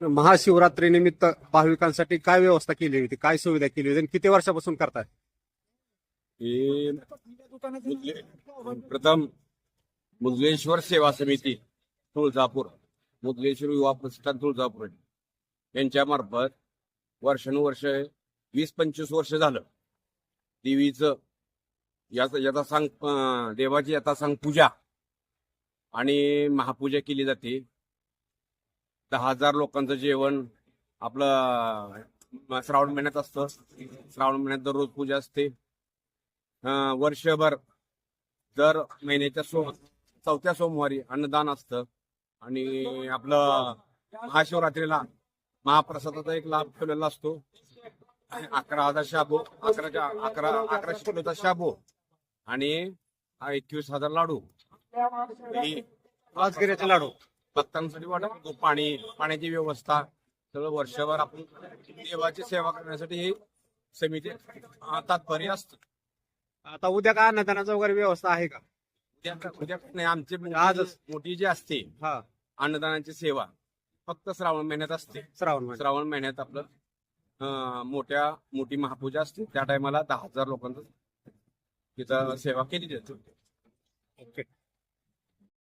महाशिवरात्रीनिमित्त भाविकांसाठी काय व्यवस्था केली होती, काय सुविधा केली होती आणि किती वर्षापासून करताय? हे प्रथम मुद्गलेश्वर सेवा समिती तुळजापूर, मुद्गलेश्वर युवा प्रतिष्ठान तुळजापूर यांच्या मार्फत वर्षानुवर्ष 20-25 वर्ष झालं देवीचं यथासांग देवाची यथासांग पूजा आणि महापूजा केली जाते. 10,000 लोकांचं जेवण आपलं श्रावण महिन्यात असतं. श्रावण महिन्यात दररोज पूजा असते. वर्षभर दर महिन्याच्या 4थ्या सोमवारी अन्नदान असतं आणि आपलं महाशिवरात्रीला महाप्रसादाचा एक लाभ ठेवलेला असतो. 11,000 शाबू, 1100 किलोचा शाबू आणि 21,000 लाडू, राजगिऱ्याचे लाडू. भक्तांसाठी वाटत पाण्याची व्यवस्था सगळं वर्षभर आपण देवाची सेवा करण्यासाठी ही समिती तात्पर्य असतं. आता उद्या काय अन्नदानाचा वगैरे व्यवस्था आहे का? उद्या नाही, आमची आजच मोठी जी असते हा अन्नदानाची सेवा फक्त श्रावण महिन्यात असते. श्रावण महिन्यात आपलं मोठी महापूजा असते. त्या टायमाला 10,000 लोकांचं तिथं सेवा केली जाते. ओके.